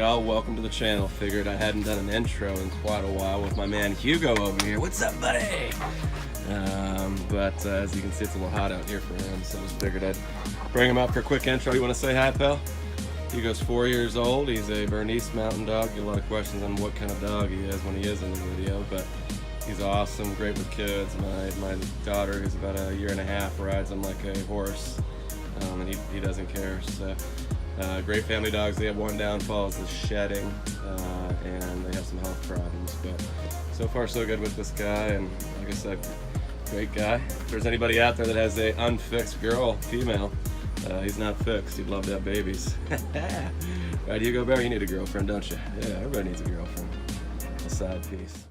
y'all? Welcome to the channel. Figured I hadn't done an intro in quite a while with my man Hugo over here. What's up, buddy? But as you can see, it's a little hot out here for him, so I just figured I'd bring him up for a quick intro. You want to say hi, pal? Hugo's 4 years old. He's a Bernese mountain dog. Get a lot of questions on what kind of dog he is when he is in the video, but he's awesome, great with kids. My daughter, who's about a year and a half, rides him like a horse, and he doesn't care. So great family dogs. They have one downfall, is the shedding, and they have some health problems. But so far so good with this guy, and like I said, great guy. If there's anybody out there that has a unfixed girl, female, he's not fixed. He'd love to have babies. Right, Hugo Bear, you need a girlfriend, don't you? Yeah, everybody needs a girlfriend. A side piece.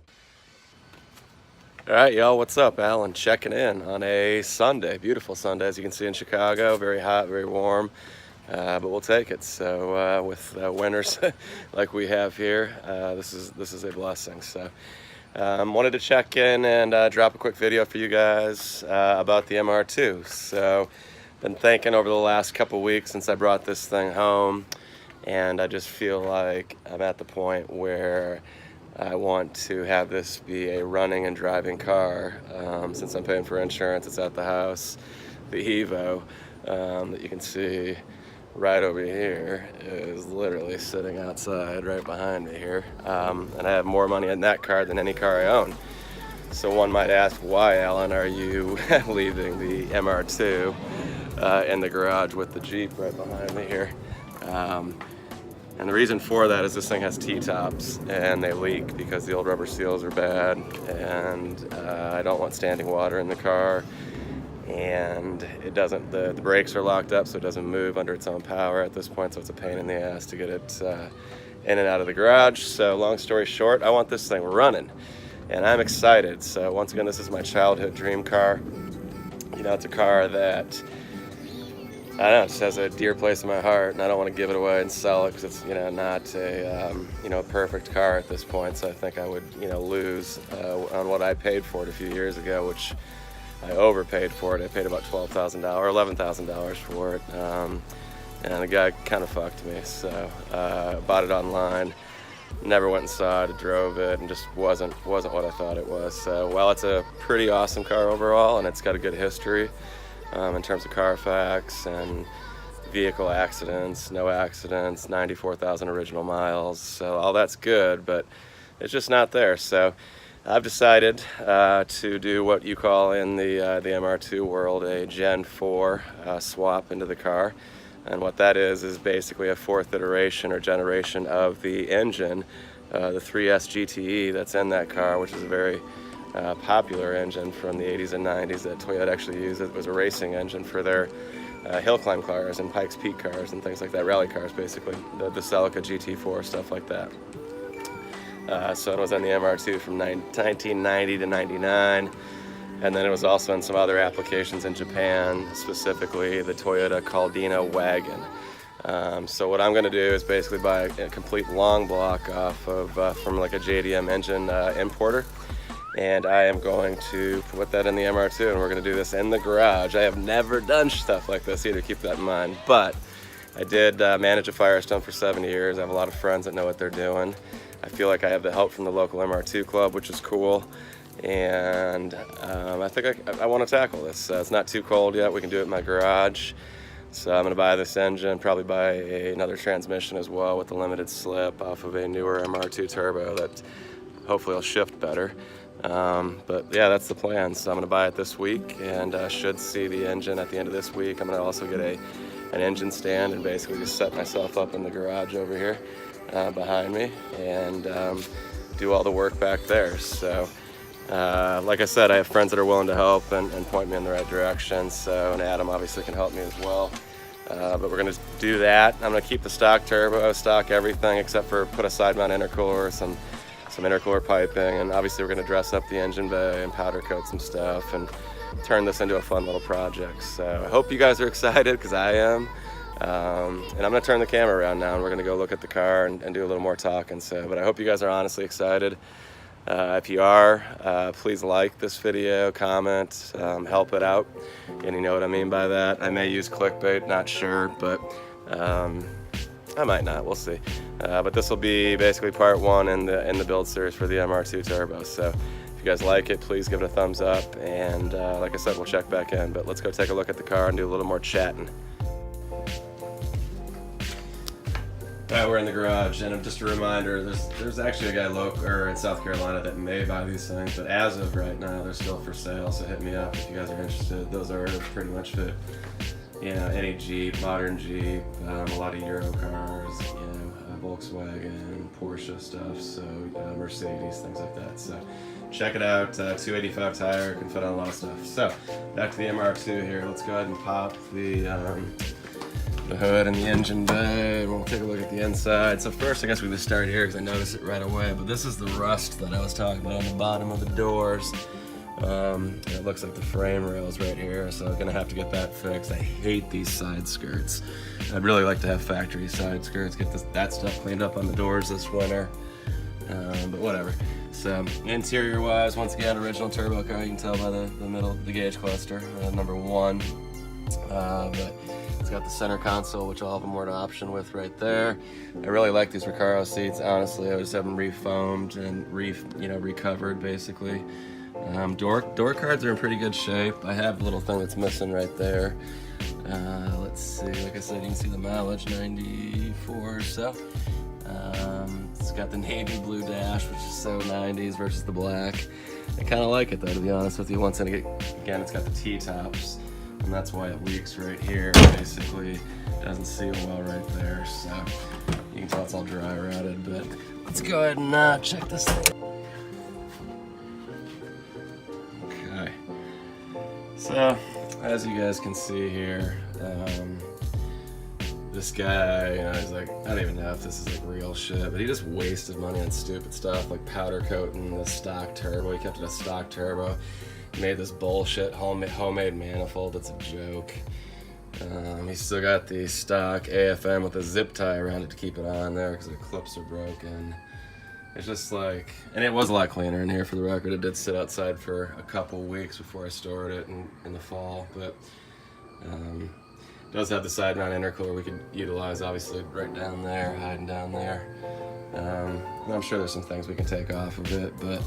All right, y'all, what's up? Alan checking in on a Sunday, beautiful Sunday, as you can see in Chicago. Very hot, very warm, but we'll take it. So with winters like we have here, this is a blessing. So wanted to check in and drop a quick video for you guys about the MR2. So been thinking over the last couple weeks since I brought this thing home, and I just feel like I'm at the point where I want to have this be a running and driving car. Since I'm paying for insurance, it's at the house. The Evo that you can see right over here is literally sitting outside right behind me here. And I have more money in that car than any car I own. So one might ask, why, Alan, are you leaving the MR2 in the garage with the Jeep right behind me here? And the reason for that is this thing has T-tops and they leak because the old rubber seals are bad, and I don't want standing water in the car, and it doesn't, the brakes are locked up so it doesn't move under its own power at this point, so it's a pain in the ass to get it in and out of the garage. So long story short, I want this thing running, and I'm excited. So once again, this is my childhood dream car. You know, it's a car that, I don't know, it just has a dear place in my heart, and I don't want to give it away and sell it because it's, you know, not a, a perfect car at this point. So I think I would, lose on what I paid for it a few years ago, which I overpaid for it. I paid about $12,000 or $11,000 for it, and the guy kind of fucked me. So bought it online, never went and saw it, drove it, and just wasn't what I thought it was. So while it's a pretty awesome car overall, and it's got a good history in terms of Carfax and vehicle accidents, no accidents, 94,000 original miles, so all that's good, but it's just not there. So I've decided to do what you call in the MR2 world a Gen 4 swap into the car. And what that is basically a fourth iteration or generation of the engine, the 3S GTE that's in that car, which is a very popular engine from the 80s and 90s that Toyota actually used. It was a racing engine for their hill climb cars and Pikes Peak cars and things like that, rally cars basically, the Celica GT4, stuff like that. So it was on the MR2 from 1990 to 99, and then it was also in some other applications in Japan, specifically the Toyota Caldina wagon. So what I'm going to do is basically buy a complete long block off of from like a JDM engine importer, and I am going to put that in the MR2, and we're going to do this in the garage. I have never done stuff like this either, keep that in mind, but I did manage a Firestone for 7 years. I have a lot of friends that know what they're doing. I feel like I have the help from the local MR2 club, which is cool, and I think I want to tackle this. It's not too cold yet. We can do it in my garage. So I'm going to buy this engine, probably buy another transmission as well with a limited slip off of a newer MR2 turbo that hopefully will shift better. But yeah, that's the plan. So I'm going to buy it this week, and should see the engine at the end of this week. I'm going to also get an engine stand and basically just set myself up in the garage over here behind me, and do all the work back there. So like I said, I have friends that are willing to help and point me in the right direction. So, and Adam obviously can help me as well. But we're going to do that. I'm going to keep the stock turbo, stock everything, except for put a side mount intercooler, some intercooler piping, and obviously we're going to dress up the engine bay and powder coat some stuff and turn this into a fun little project. So I hope you guys are excited, because I am. And I'm going to turn the camera around now, and we're going to go look at the car and do a little more talking. So, but I hope you guys are honestly excited. If you are, please like this video, comment, help it out, and you know what I mean by that. I may use clickbait, not sure, but I might not, we'll see. But this will be basically part one in the build series for the MR2 Turbo. So if you guys like it, please give it a thumbs up. And like I said, we'll check back in. But let's go take a look at the car and do a little more chatting. Alright, we're in the garage, and just a reminder, there's actually a guy local in South Carolina that may buy these things, but as of right now, they're still for sale, so hit me up if you guys are interested. Those are pretty much fit, you know, any Jeep, modern Jeep, a lot of Euro cars, you know, Volkswagen, Porsche stuff, so Mercedes, things like that. So check it out, 285 tire, can fit on a lot of stuff. So back to the MR2 here. Let's go ahead and pop the hood and the engine bay, and we'll take a look at the inside. So first, I guess we just start here because I noticed it right away, but this is the rust that I was talking about on the bottom of the doors. It looks like the frame rails right here, so I'm gonna have to get that fixed. I hate these side skirts. I'd really like to have factory side skirts, get that stuff cleaned up on the doors this winter, but whatever. So interior wise, once again, original turbo car. You can tell by the gauge cluster, number one, but it's got the center console, which all of them were an option with right there. I really like these Recaro seats, honestly. I just have them refoamed and recovered basically. Door cards are in pretty good shape. I have a little thing that's missing right there. Let's see, like I said, you can see the mileage, 94 or so. It's got the navy blue dash, which is so 90s versus the black. I kind of like it though, to be honest with you. Once again, it's got the T-tops. And that's why it leaks right here. Basically, doesn't seal well right there, so you can tell it's all dry rotted. But let's go ahead and check this thing. Okay. So, as you guys can see here, this guy, you know, he's like, I don't even know if this is like real shit, but he just wasted money on stupid stuff like powder coating the stock turbo. He kept it a stock turbo. Made this bullshit homemade manifold that's a joke. He's still got the stock AFM with a zip tie around it to keep it on there because the clips are broken. It's just like, and it was a lot cleaner in here for the record. It did sit outside for a couple weeks before I stored it in the fall, but it does have the side mount intercooler we could utilize, obviously right down there, hiding down there. And I'm sure there's some things we can take off of it, but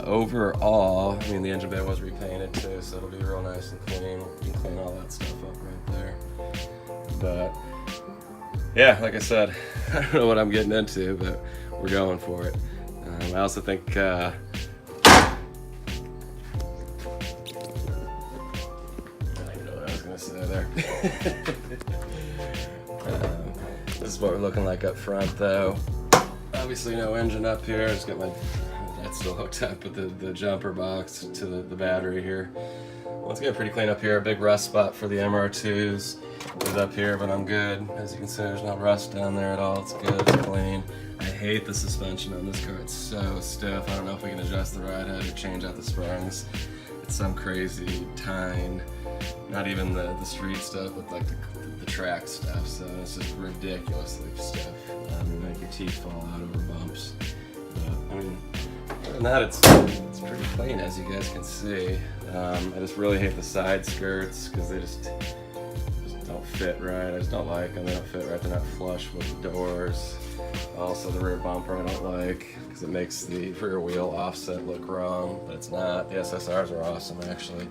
overall, I mean, the engine bay was repainted too, so it'll be real nice and clean. You can clean all that stuff up right there. But yeah, like I said, I don't know what I'm getting into, but we're going for it. I also think I don't even know what I was gonna say there. This is what we're looking like up front, though. Obviously, no engine up here. Just got my that's still hooked up with the jumper box to the battery here. Once again, pretty clean up here. A big rust spot for the MR2s is up here, but I'm good. As you can see, there's no rust down there at all. It's good, it's clean. I hate the suspension on this car. It's so stiff. I don't know if we can adjust the ride head or change out the springs. It's some crazy tine. Not even the street stuff, but like the track stuff. So it's just ridiculously stiff. It'll make your teeth fall out over bumps. But, I mean, other than that, it's pretty clean, as you guys can see. I just really hate the side skirts because they just don't fit right. I just don't like them. They don't fit right. They're not flush with the doors. Also, the rear bumper I don't like because it makes the rear wheel offset look wrong, but it's not. The SSRs are awesome, actually.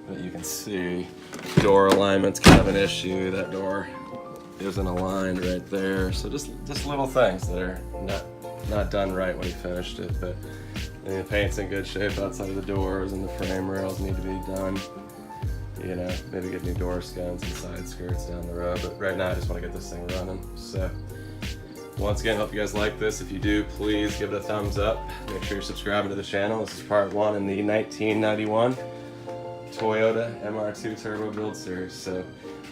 But you can see door alignment's kind of an issue. That door isn't aligned right there. So just little things that are not done right when he finished it. But I mean, the paint's in good shape outside of the doors, and the frame rails need to be done. You know, maybe get new door skins and side skirts down the road. But right now, I just want to get this thing running. So once again, hope you guys like this. If you do, please give it a thumbs up. Make sure you're subscribing to the channel. This is part one in the 1991 Toyota MR2 Turbo Build Series. So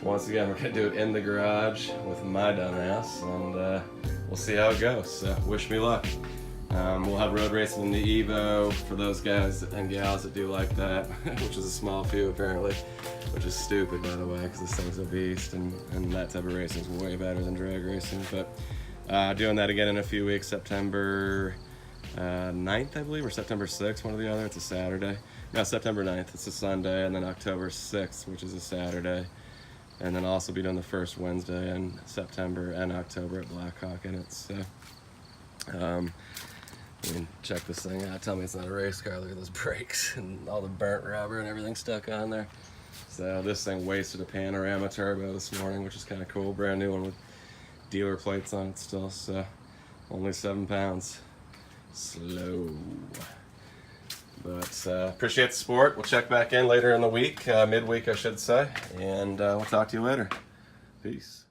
once again, we're gonna do it in the garage with my dumbass, and we'll see how it goes. So wish me luck. We'll have road racing in the Evo for those guys and gals that do like that, which is a small few apparently, which is stupid, by the way, because this thing's a beast, and that type of racing is way better than drag racing. But doing that again in a few weeks, September 9th, I believe, or September 6th, one or the other. It's a Saturday. No, September 9th, it's a Sunday, and then October 6th, which is a Saturday. and then also be doing the first Wednesday in September and October at Blackhawk in it. So you can check this thing out. Tell me it's not a race car. Look at those brakes and all the burnt rubber and everything stuck on there. So this thing wasted a panorama turbo this morning, which is kind of cool. Brand new one with dealer plates on it still. So only 7 pounds. Slow. But appreciate the support. We'll check back in later in the week, midweek I should say, and we'll talk to you later. Peace.